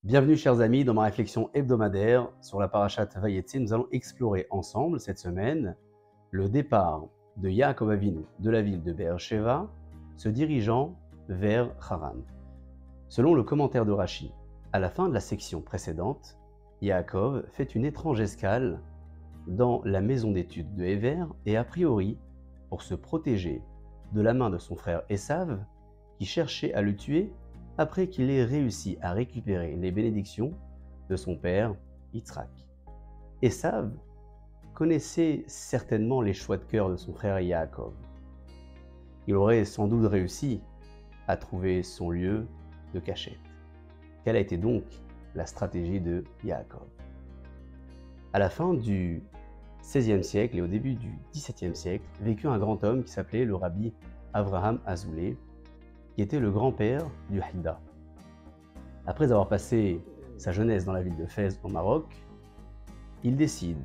Bienvenue chers amis dans ma réflexion hebdomadaire sur la parashat Vayetze. Nous allons explorer ensemble cette semaine le départ de Yaakov Avinu de la ville de Be'er Sheva, se dirigeant vers Haran. Selon le commentaire de Rashi, à la fin de la section précédente, Yaakov fait une étrange escale dans la maison d'études de Héver et a priori pour se protéger de la main de son frère Esav qui cherchait à le tuer après qu'il ait réussi à récupérer les bénédictions de son père Yitzhak. Esav connaissait certainement les choix de cœur de son frère Yaakov. Il aurait sans doute réussi à trouver son lieu de cachette. Quelle a été donc la stratégie de Yaakov? À la fin du XVIe siècle et au début du XVIIe siècle, vécut un grand homme qui s'appelait le rabbi Avraham Azoulay, qui était le grand-père du Haïda. Après avoir passé sa jeunesse dans la ville de Fès au Maroc, il décide,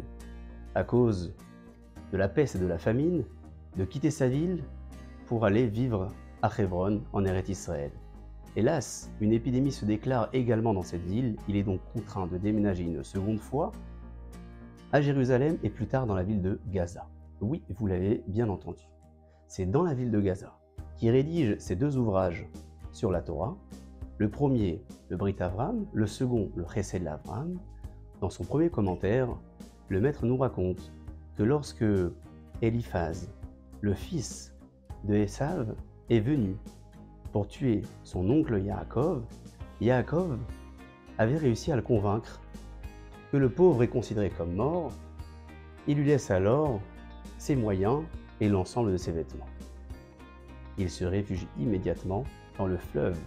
à cause de la peste et de la famine, de quitter sa ville pour aller vivre à Hebron, en Eretz Israël. Hélas, une épidémie se déclare également dans cette ville. Il est donc contraint de déménager une seconde fois à Jérusalem et plus tard dans la ville de Gaza. Oui, vous l'avez bien entendu. C'est dans la ville de Gaza qu'il rédige ses deux ouvrages sur la Torah. Le premier, le Brit Avram, le second, le Chesed l'Avram. Dans son premier commentaire, le maître nous raconte que lorsque Eliphaz, le fils de Esav, est venu pour tuer son oncle Yaakov, Yaakov avait réussi à le convaincre que le pauvre est considéré comme mort. Il lui laisse alors ses moyens et l'ensemble de ses vêtements. Il se réfugie immédiatement dans le fleuve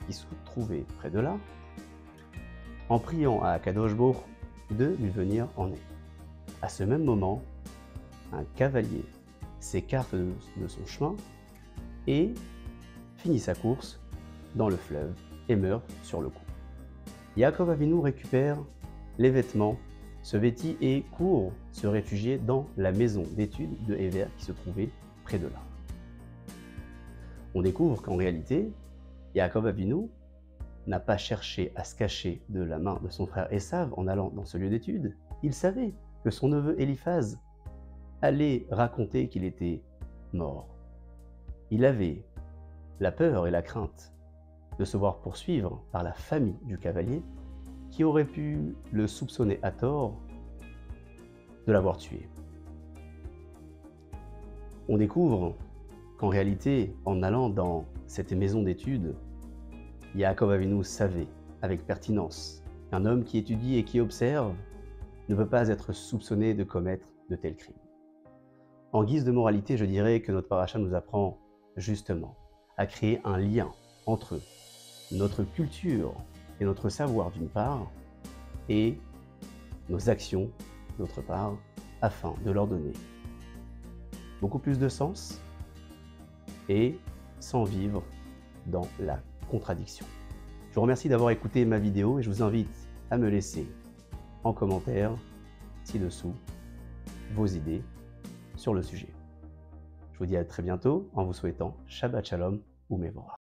qui se trouvait près de là, en priant à Akadosh Baruch de lui venir en aide. À ce même moment, un cavalier s'écarte de son chemin et finit sa course dans le fleuve et meurt sur le coup. Yaakov Avinu récupère les vêtements, se vêtit et court se réfugier dans la maison d'études de Héver qui se trouvait près de là. On découvre qu'en réalité, Yaakov Avinu n'a pas cherché à se cacher de la main de son frère Esav en allant dans ce lieu d'études. Il savait que son neveu Eliphaz allait raconter qu'il était mort. Il avait la peur et la crainte de se voir poursuivre par la famille du cavalier qui aurait pu le soupçonner à tort de l'avoir tué. On découvre qu'en réalité, en allant dans cette maison d'études, Yaakov Avinu savait avec pertinence qu'un homme qui étudie et qui observe ne peut pas être soupçonné de commettre de tels crimes. En guise de moralité, je dirais que notre paracha nous apprend justement à créer un lien entre notre culture et notre savoir d'une part et nos actions d'autre part, afin de leur donner beaucoup plus de sens et sans vivre dans la contradiction. Je vous remercie d'avoir écouté ma vidéo et je vous invite à me laisser en commentaire ci-dessous vos idées sur le sujet. Je vous dis à très bientôt en vous souhaitant Shabbat Shalom ou Mevorach.